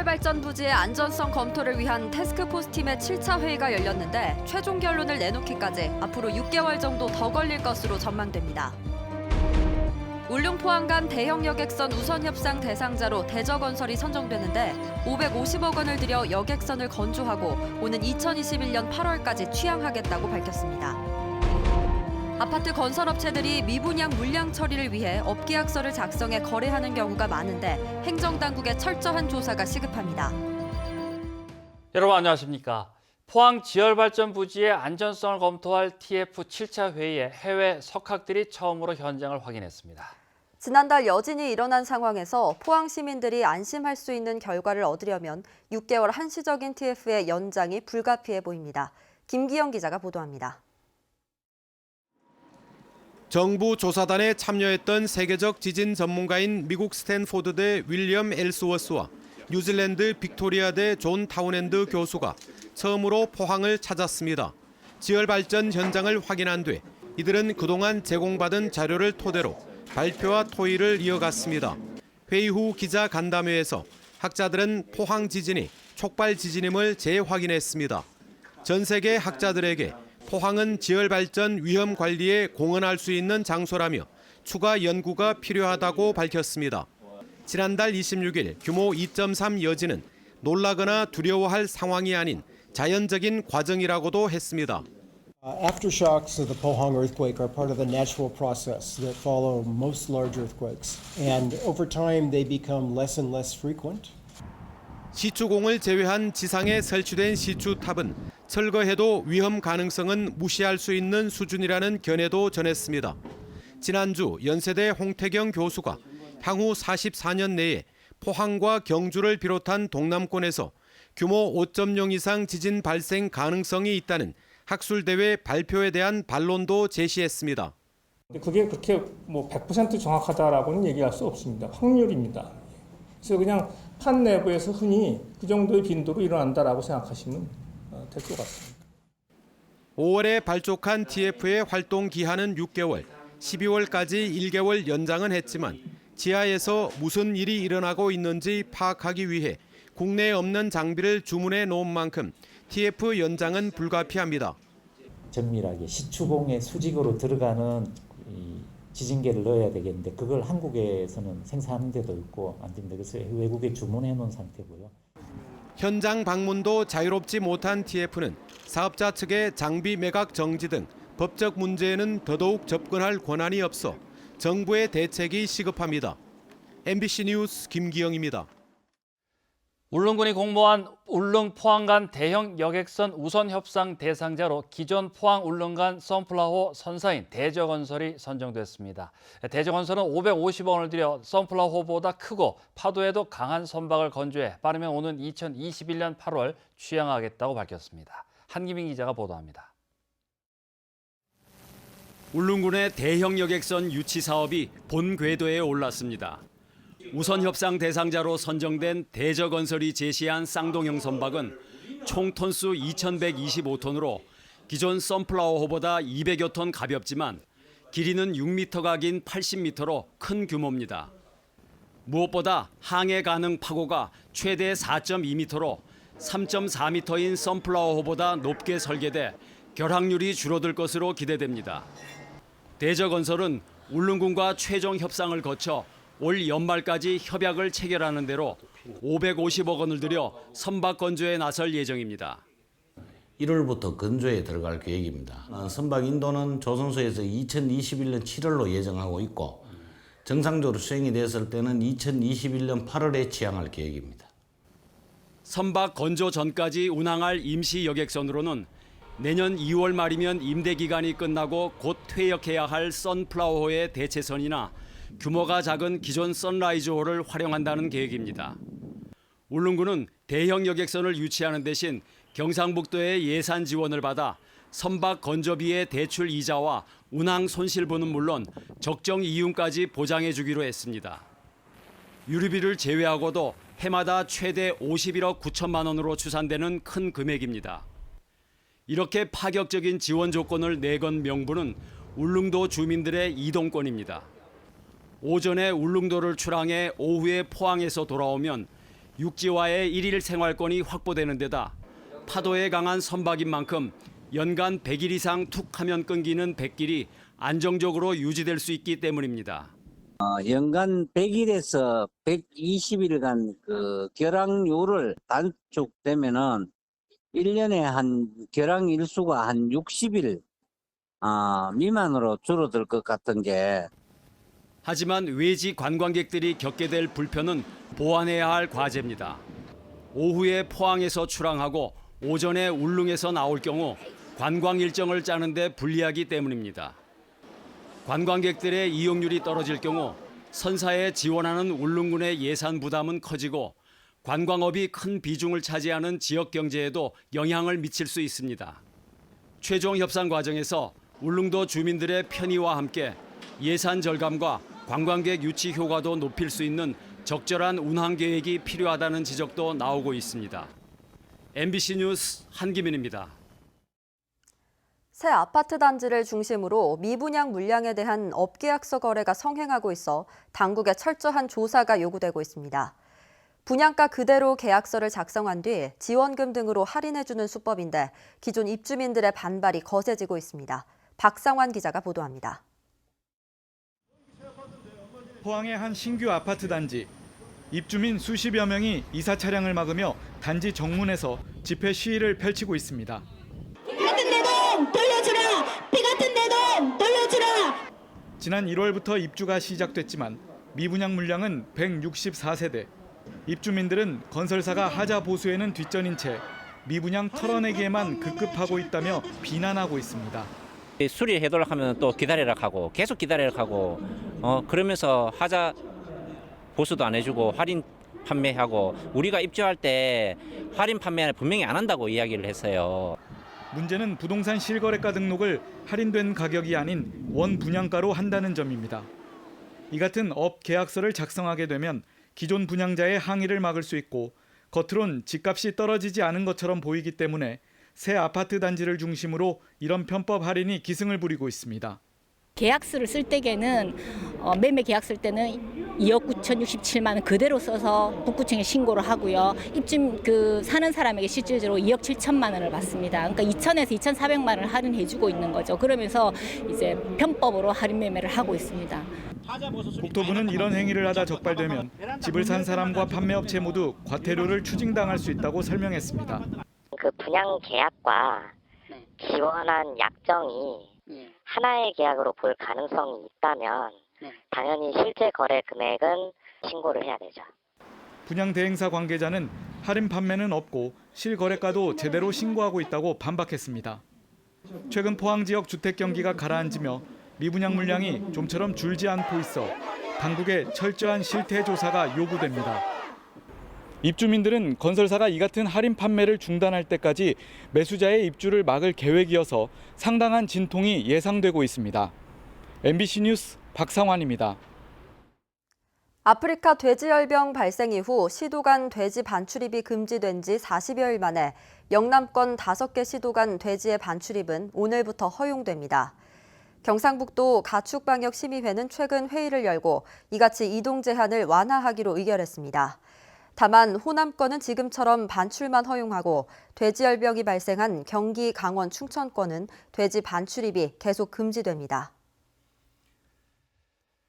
지열발전 부지의 안전성 검토를 위한 태스크포스 팀의 7차 회의가 열렸는데 최종 결론을 내놓기까지 앞으로 6개월 정도 더 걸릴 것으로 전망됩니다. 울릉 포항 간 대형 여객선 우선 협상 대상자로 대저건설이 선정되는데 550억 원을 들여 여객선을 건조하고 오는 2021년 8월까지 취항하겠다고 밝혔습니다. 아파트 건설업체들이 미분양 물량 처리를 위해 업계약서를 작성해 거래하는 경우가 많은데 행정당국의 철저한 조사가 시급합니다. 여러분 안녕하십니까? 포항 지열발전 부지의 안전성을 검토할 TF 7차 회의에 해외 석학들이 처음으로 현장을 확인했습니다. 지난달 여진이 일어난 상황에서 포항 시민들이 안심할 수 있는 결과를 얻으려면 6개월 한시적인 TF의 연장이 불가피해 보입니다. 김기영 기자가 보도합니다. 정부 조사단에 참여했던 세계적 지진 전문가인 미국 스탠포드대 윌리엄 엘스워스와 뉴질랜드 빅토리아대 존 타운핸드 교수가 처음으로 포항을 찾았습니다. 지열발전 현장을 확인한 뒤 이들은 그동안 제공받은 자료를 토대로 발표와 토의를 이어갔습니다. 회의 후 기자 간담회에서 학자들은 포항 지진이 촉발 지진임을 재확인했습니다. 전 세계 학자들에게 포항은 지열발전 위험 관리에 공헌할 수 있는 장소라며 추가 연구가 필요하다고 밝혔습니다. 지난달 26일 규모 2.3 여진은 놀라거나 두려워할 상황이 아닌 자연적인 과정이라고도 했습니다. Aftershocks of the Pohang earthquake are part of the natural process that follow most large earthquakes, and over time they become less and less frequent. 시추공을 제외한 지상에 설치된 시추탑은 철거해도 위험 가능성은 무시할 수 있는 수준이라는 견해도 전했습니다. 지난주 연세대 홍태경 교수가 향후 44년 내에 포항과 경주를 비롯한 동남권에서 규모 5.0 이상 지진 발생 가능성이 있다는 학술대회 발표에 대한 반론도 제시했습니다. 그게 그렇게 100% 정확하다라고는 얘기할 수 없습니다. 확률입니다. 그래서 그냥 판 내부에서 흔히 그 정도의 빈도로 일어난다라고 생각하시면 될 것 같습니다. 5월에 발족한 TF의 활동 기한은 6개월, 12월까지 1개월 연장은 했지만 지하에서 무슨 일이 일어나고 있는지 파악하기 위해 국내에 없는 장비를 주문해 놓은 만큼 TF 연장은 불가피합니다. 정밀하게 시추공의 수직으로 들어가는 지진계를 넣어야 되겠는데 그걸 한국에서는 생산하는 데도 있고 안 됩니다. 그래서 외국에 주문해 놓은 상태고요. 현장 방문도 자유롭지 못한 TF는 사업자 측의 장비 매각 정지 등 법적 문제에는 더더욱 접근할 권한이 없어 정부의 대책이 시급합니다. MBC 뉴스 김기영입니다. 울릉군이 공모한 울릉 포항 간 대형 여객선 우선 협상 대상자로 기존 포항 울릉 간 선플라워 선사인 대저건설이 선정됐습니다. 대저건설은 550억 원을 들여 선플라워보다 크고 파도에도 강한 선박을 건조해 빠르면 오는 2021년 8월 취항하겠다고 밝혔습니다. 한기민 기자가 보도합니다. 울릉군의 대형 여객선 유치 사업이 본 궤도에 올랐습니다. 우선 협상 대상자로 선정된 대저건설이 제시한 쌍동형 선박은 총 톤수 2,125톤으로 기존 선플라워호보다 200여 톤 가볍지만 길이는 6m가 긴 80m로 큰 규모입니다. 무엇보다 항해 가능 파고가 최대 4.2m로 3.4m인 선플라워호보다 높게 설계돼 결항률이 줄어들 것으로 기대됩니다. 대저건설은 울릉군과 최종 협상을 거쳐 올 연말까지 협약을 체결하는 대로 550억 원을 들여 선박 건조에 나설 예정입니다. 1월부터 건조에 들어갈 계획입니다. 선박 인도는 조선소에서 2021년 7월로 예정하고 있고 정상적으로 수행이 됐을 때는 2021년 8월에 취항할 계획입니다. 선박 건조 전까지 운항할 임시 여객선으로는 내년 2월 말이면 임대 기간이 끝나고 곧 퇴역해야 할 선플라워호의 대체선이나 규모가 작은 기존 선라이즈호를 활용한다는 계획입니다. 울릉군은 대형 여객선을 유치하는 대신 경상북도의 예산 지원을 받아 선박 건조비의 대출 이자와 운항 손실분은 물론 적정 이윤까지 보장해 주기로 했습니다. 유류비를 제외하고도 해마다 최대 51억 9천만 원으로 추산되는 큰 금액입니다. 이렇게 파격적인 지원 조건을 내건 명분은 울릉도 주민들의 이동권입니다. 오전에 울릉도를 출항해 오후에 포항에서 돌아오면 육지와의 일일 생활권이 확보되는 데다 파도에 강한 선박인 만큼 연간 100일 이상 툭 하면 끊기는 백길이 안정적으로 유지될 수 있기 때문입니다. 연간 100일에서 120일간 그 결항료를 단축되면은 1년에 한 결항 일수가 한 60일 미만으로 줄어들 것 같은 게. 하지만 외지 관광객들이 겪게 될 불편은 보완해야 할 과제입니다. 오후에 포항에서 출항하고 오전에 울릉에서 나올 경우 관광 일정을 짜는데 불리하기 때문입니다. 관광객들의 이용률이 떨어질 경우 선사에 지원하는 울릉군의 예산 부담은 커지고 관광업이 큰 비중을 차지하는 지역 경제에도 영향을 미칠 수 있습니다. 최종 협상 과정에서 울릉도 주민들의 편의와 함께 예산 절감과 관광객 유치 효과도 높일 수 있는 적절한 운항 계획이 필요하다는 지적도 나오고 있습니다. MBC 뉴스 한기민입니다. 새 아파트 단지를 중심으로 미분양 물량에 대한 업계약서 거래가 성행하고 있어 당국의 철저한 조사가 요구되고 있습니다. 분양가 그대로 계약서를 작성한 뒤 지원금 등으로 할인해주는 수법인데 기존 입주민들의 반발이 거세지고 있습니다. 박상환 기자가 보도합니다. 포항의 한 신규 아파트 단지. 입주민 수십여 명이 이사 차량을 막으며 단지 정문에서 집회 시위를 펼치고 있습니다. 피 같은 내 돈 돌려주라! 피 같은 내 돈 돌려주라! 지난 1월부터 입주가 시작됐지만 미분양 물량은 164세대. 입주민들은 건설사가 하자 보수에는 뒷전인 채 미분양 털어내기에만 급급하고 있다며 비난하고 있습니다. 수리해달라고 하면 또 기다리라 하고 계속 기다리라 하고 그러면서 하자 보수도 안 해주고 할인 판매하고 우리가 입주할 때 할인 판매를 분명히 안 한다고 이야기를 했어요. 문제는 부동산 실거래가 등록을 할인된 가격이 아닌 원 분양가로 한다는 점입니다. 이 같은 업 계약서를 작성하게 되면 기존 분양자의 항의를 막을 수 있고 겉으론 집값이 떨어지지 않은 것처럼 보이기 때문에 새 아파트 단지를 중심으로 이런 편법 할인이 기승을 부리고 있습니다. 계약서를 쓸 때에는 매매 계약 쓸 때는 2억 9,067만 원 그대로 써서 북구청에 신고를 하고요. 입주 사는 사람에게 실질적으로 2억 7천만 원을 받습니다. 그러니까 2천에서 2,400만 원을 할인해주고 있는 거죠. 그러면서 이제 편법으로 할인 매매를 하고 있습니다. 국토부는 이런 행위를 하다 적발되면 집을 산 사람과 판매업체 모두 과태료를 추징당할 수 있다고 설명했습니다. 그 분양 계약과 지원한 약정이 하나의 계약으로 볼 가능성이 있다면 당연히 실제 거래 금액은 신고를 해야 되죠. 분양 대행사 관계자는 할인 판매는 없고 실거래가도 제대로 신고하고 있다고 반박했습니다. 최근 포항 지역 주택 경기가 가라앉으며 미분양 물량이 좀처럼 줄지 않고 있어 당국의 철저한 실태 조사가 요구됩니다. 입주민들은 건설사가 이 같은 할인 판매를 중단할 때까지 매수자의 입주를 막을 계획이어서 상당한 진통이 예상되고 있습니다. MBC 뉴스 박상환입니다. 아프리카 돼지열병 발생 이후 시도 간 돼지 반출입이 금지된 지 40여일 만에 영남권 5개 시도 간 돼지의 반출입은 오늘부터 허용됩니다. 경상북도 가축방역심의회는 최근 회의를 열고 이같이 이동 제한을 완화하기로 의결했습니다. 다만 호남권은 지금처럼 반출만 허용하고 돼지열병이 발생한 경기, 강원, 충청권은 돼지 반출입이 계속 금지됩니다.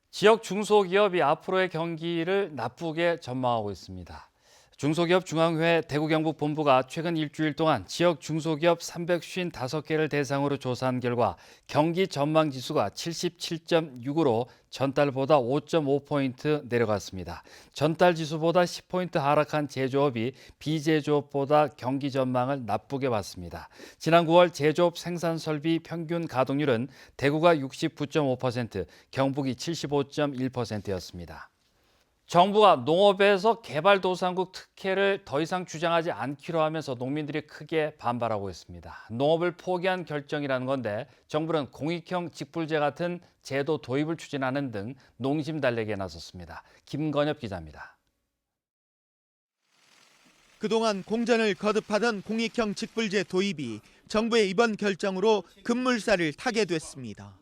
지역 중소기업이 앞으로의 경기를 나쁘게 전망하고 있습니다. 중소기업 중앙회 대구경북본부가 최근 일주일 동안 지역 중소기업 355개를 대상으로 조사한 결과 경기 전망지수가 77.6으로 전달보다 5.5포인트 내려갔습니다. 전달 지수보다 10포인트 하락한 제조업이 비제조업보다 경기 전망을 나쁘게 봤습니다. 지난 9월 제조업 생산설비 평균 가동률은 대구가 69.5%, 경북이 75.1%였습니다. 정부가 농업에서 개발도상국 특혜를 더 이상 주장하지 않기로 하면서 농민들이 크게 반발하고 있습니다. 농업을 포기한 결정이라는 건데 정부는 공익형 직불제 같은 제도 도입을 추진하는 등 농심 달래기에 나섰습니다. 김건엽 기자입니다. 그동안 공전을 거듭하던 공익형 직불제 도입이 정부의 이번 결정으로 급물살을 타게 됐습니다.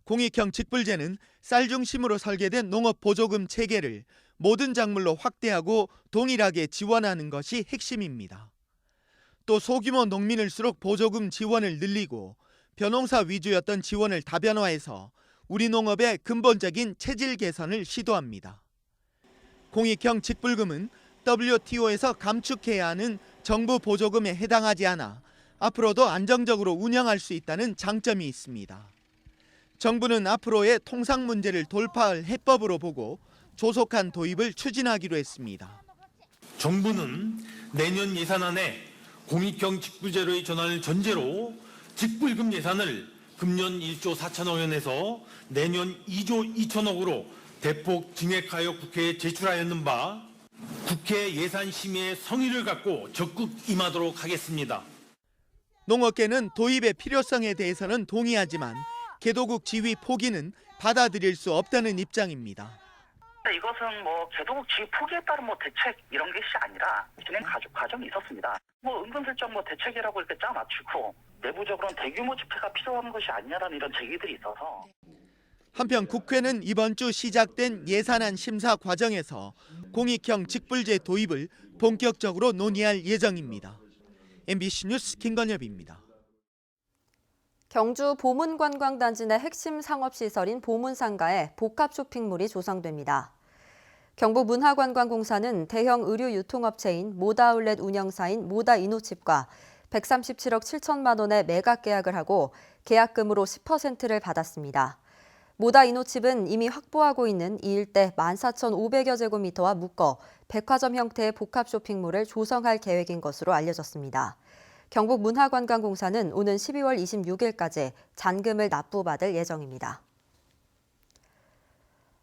공익형 직불제는 쌀 중심으로 설계된 농업 보조금 체계를 모든 작물로 확대하고 동일하게 지원하는 것이 핵심입니다. 또 소규모 농민일수록 보조금 지원을 늘리고 벼농사 위주였던 지원을 다변화해서 우리 농업의 근본적인 체질 개선을 시도합니다. 공익형 직불금은 WTO에서 감축해야 하는 정부 보조금에 해당하지 않아 앞으로도 안정적으로 운영할 수 있다는 장점이 있습니다. 정부는 앞으로의 통상 문제를 돌파할 해법으로 보고 조속한 도입을 추진하기로 했습니다. 정부는 내년 예산안에 공익형 직불제로의 전환을 전제로 직불금 예산을 금년 1조 4천억 원에서 내년 2조 2천억으로 대폭 증액하여 국회에 제출하였는 바 국회 예산심의의 성의를 갖고 적극 임하도록 하겠습니다. 농업계는 도입의 필요성에 대해서는 동의하지만 개도국 지위 포기는 받아들일 수 없다는 입장입니다. 이것은 개도국 지위 포기에 따른 대책 이런 것이 아니라 진행 과정이 있었습니다. 은근슬쩍 대책이라고 이렇게 짜 맞추고 내부적으로는 대규모 집회가 필요한 것이 아니냐라는 이런 제기들이 있어서. 한편 국회는 이번 주 시작된 예산안 심사 과정에서 공익형 직불제 도입을 본격적으로 논의할 예정입니다. MBC 뉴스 김건엽입니다. 경주 보문관광단지 내 핵심 상업시설인 보문상가에 복합 쇼핑몰이 조성됩니다. 경북문화관광공사는 대형 의류 유통업체인 모다아울렛 운영사인 모다이노칩과 137억 7천만 원의 매각 계약을 하고 계약금으로 10%를 받았습니다. 모다이노칩은 이미 확보하고 있는 이 일대 14,500여 제곱미터와 묶어 백화점 형태의 복합 쇼핑몰을 조성할 계획인 것으로 알려졌습니다. 경북문화관광공사는 오는 12월 26일까지 잔금을 납부받을 예정입니다.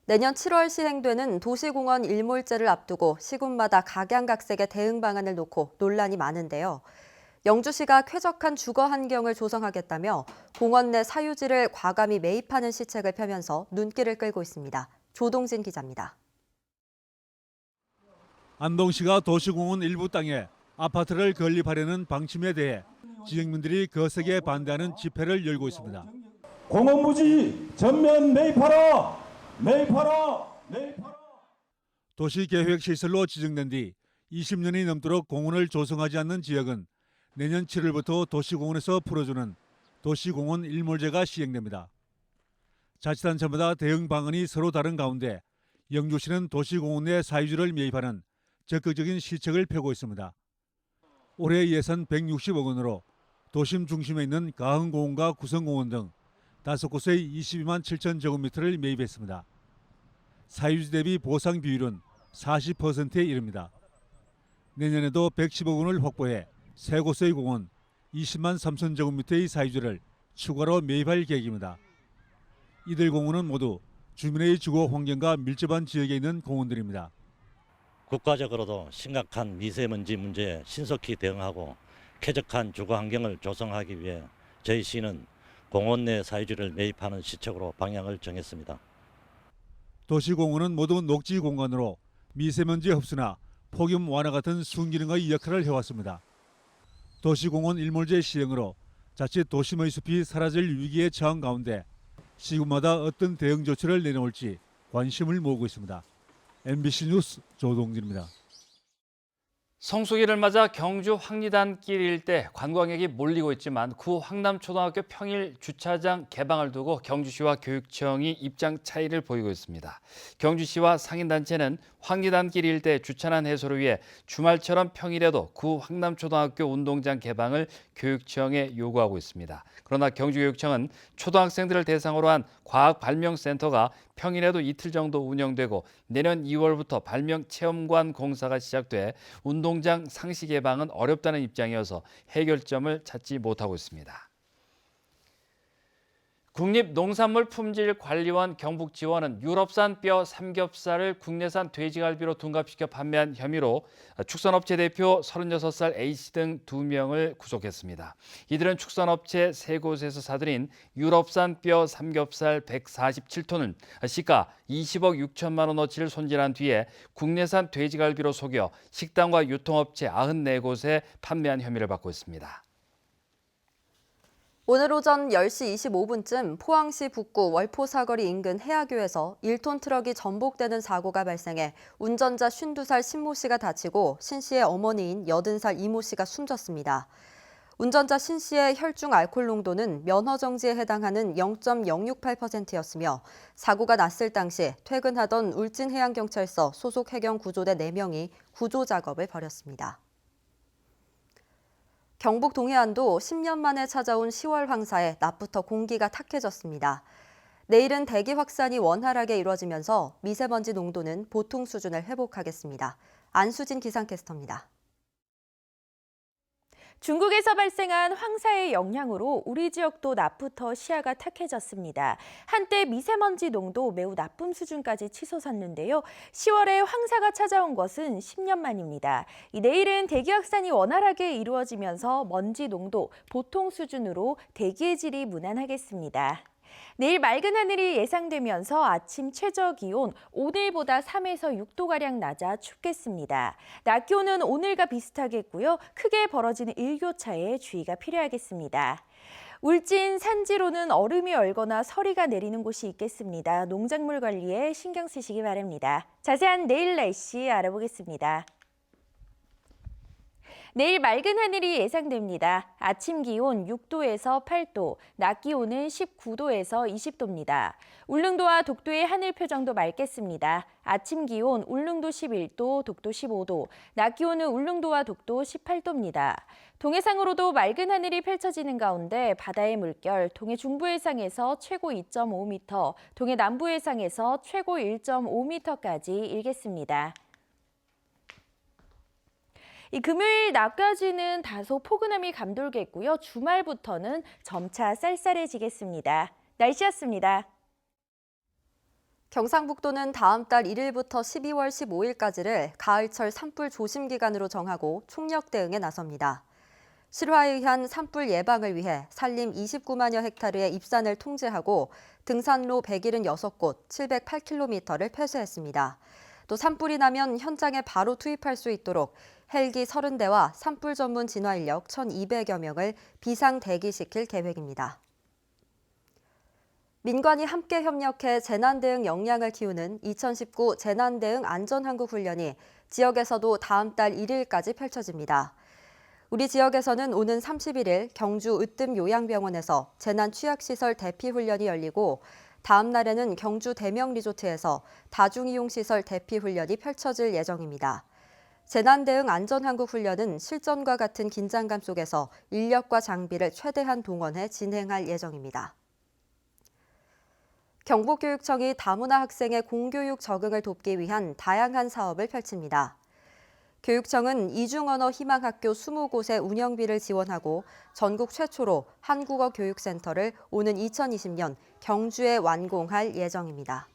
내년 7월 시행되는 도시공원 일몰제를 앞두고 시군마다 각양각색의 대응 방안을 놓고 논란이 많은데요. 영주시가 쾌적한 주거 환경을 조성하겠다며 공원 내 사유지를 과감히 매입하는 시책을 펴면서 눈길을 끌고 있습니다. 조동진 기자입니다. 안동시가 도시공원 일부 땅에 아파트를 건립하려는 방침에 대해 지역민들이 거세게 반대하는 집회를 열고 있습니다. 공원 부지 전면 매입하라! 매입하라! 매입하라! 도시계획시설로 지정된 뒤 20년이 넘도록 공원을 조성하지 않는 지역은 내년 7월부터 도시공원에서 풀어주는 도시공원 일몰제가 시행됩니다. 자치단체마다 대응 방안이 서로 다른 가운데 영주시는 도시공원 내 사유지를 매입하는 적극적인 시책을 펴고 있습니다. 올해 예산 160억 원으로 도심 중심에 있는 가흥공원과 구성공원 등 5곳의 22만 7천 제곱미터를 매입했습니다. 사유지 대비 보상 비율은 40%에 이릅니다. 내년에도 110억 원을 확보해 3곳의 공원 20만 3천 제곱미터의 사유지를 추가로 매입할 계획입니다. 이들 공원은 모두 주민의 주거 환경과 밀접한 지역에 있는 공원들입니다. 국가적으로도 심각한 미세먼지 문제에 신속히 대응하고 쾌적한 주거 환경을 조성하기 위해 저희 시는 공원 내 사유지를 매입하는 시책으로 방향을 정했습니다. 도시공원은 모두 녹지 공간으로 미세먼지 흡수나 폭염 완화 같은 순기능의 역할을 해왔습니다. 도시공원 일몰제 시행으로 자칫 도심의 숲이 사라질 위기에 처한 가운데 시군마다 어떤 대응 조치를 내놓을지 관심을 모으고 있습니다. MBC 뉴스 조동진입니다. 성수기를 맞아 경주 황리단길 일대 관광객이 몰리고 있지만 구 황남초등학교 평일 주차장 개방을 두고 경주시와 교육청이 입장 차이를 보이고 있습니다. 경주시와 상인단체는 황리단길 일대 주차난 해소를 위해 주말처럼 평일에도 구 황남초등학교 운동장 개방을 교육청에 요구하고 있습니다. 그러나 경주교육청은 초등학생들을 대상으로 한 과학발명센터가 평일에도 이틀 정도 운영되고 내년 2월부터 발명체험관 공사가 시작돼 운동장 상시 개방은 어렵다는 입장이어서 해결점을 찾지 못하고 있습니다. 국립농산물품질관리원 경북지원은 유럽산 뼈 삼겹살을 국내산 돼지갈비로 둔갑시켜 판매한 혐의로 축산업체 대표 36살 A씨 등 2명을 구속했습니다. 이들은 축산업체 3곳에서 사들인 유럽산 뼈 삼겹살 147톤을 시가 20억 6천만 원어치를 손질한 뒤에 국내산 돼지갈비로 속여 식당과 유통업체 94곳에 판매한 혐의를 받고 있습니다. 오늘 오전 10시 25분쯤 포항시 북구 월포 사거리 인근 해야교에서 1톤 트럭이 전복되는 사고가 발생해 운전자 52살 신모 씨가 다치고 신 씨의 어머니인 80살 이모 씨가 숨졌습니다. 운전자 신 씨의 혈중 알코올 농도는 면허 정지에 해당하는 0.068%였으며 사고가 났을 당시 퇴근하던 울진해양경찰서 소속 해경구조대 4명이 구조 작업을 벌였습니다. 경북 동해안도 10년 만에 찾아온 10월 황사에 낮부터 공기가 탁해졌습니다. 내일은 대기 확산이 원활하게 이루어지면서 미세먼지 농도는 보통 수준을 회복하겠습니다. 안수진 기상캐스터입니다. 중국에서 발생한 황사의 영향으로 우리 지역도 낮부터 시야가 탁해졌습니다. 한때 미세먼지 농도 매우 나쁨 수준까지 치솟았는데요. 10월에 황사가 찾아온 것은 10년 만입니다. 내일은 대기 확산이 원활하게 이루어지면서 먼지 농도 보통 수준으로 대기의 질이 무난하겠습니다. 내일 맑은 하늘이 예상되면서 아침 최저 기온 오늘보다 3에서 6도가량 낮아 춥겠습니다. 낮 기온은 오늘과 비슷하겠고요. 크게 벌어지는 일교차에 주의가 필요하겠습니다. 울진 산지로는 얼음이 얼거나 서리가 내리는 곳이 있겠습니다. 농작물 관리에 신경 쓰시기 바랍니다. 자세한 내일 날씨 알아보겠습니다. 내일 맑은 하늘이 예상됩니다. 아침 기온 6도에서 8도, 낮 기온은 19도에서 20도입니다. 울릉도와 독도의 하늘 표정도 맑겠습니다. 아침 기온 울릉도 11도, 독도 15도, 낮 기온은 울릉도와 독도 18도입니다. 동해상으로도 맑은 하늘이 펼쳐지는 가운데 바다의 물결 동해 중부해상에서 최고 2.5m, 동해 남부해상에서 최고 1.5m까지 일겠습니다. 금요일 낮까지는 다소 포근함이 감돌겠고요. 주말부터는 점차 쌀쌀해지겠습니다. 날씨였습니다. 경상북도는 다음 달 1일부터 12월 15일까지를 가을철 산불 조심 기간으로 정하고 총력 대응에 나섭니다. 실화에 의한 산불 예방을 위해 산림 29만여 헥타르의 입산을 통제하고 등산로 176곳, 708km를 폐쇄했습니다. 또 산불이 나면 현장에 바로 투입할 수 있도록 헬기 30대와 산불 전문 진화 인력 1,200여 명을 비상 대기시킬 계획입니다. 민관이 함께 협력해 재난 대응 역량을 키우는 2019 재난 대응 안전한국 훈련이 지역에서도 다음 달 1일까지 펼쳐집니다. 우리 지역에서는 오는 31일 경주 으뜸 요양병원에서 재난 취약시설 대피 훈련이 열리고 다음 날에는 경주 대명 리조트에서 다중이용시설 대피 훈련이 펼쳐질 예정입니다. 재난 대응 안전한국 훈련은 실전과 같은 긴장감 속에서 인력과 장비를 최대한 동원해 진행할 예정입니다. 경북교육청이 다문화 학생의 공교육 적응을 돕기 위한 다양한 사업을 펼칩니다. 교육청은 이중언어 희망학교 20곳의 운영비를 지원하고 전국 최초로 한국어 교육센터를 오는 2020년 경주에 완공할 예정입니다.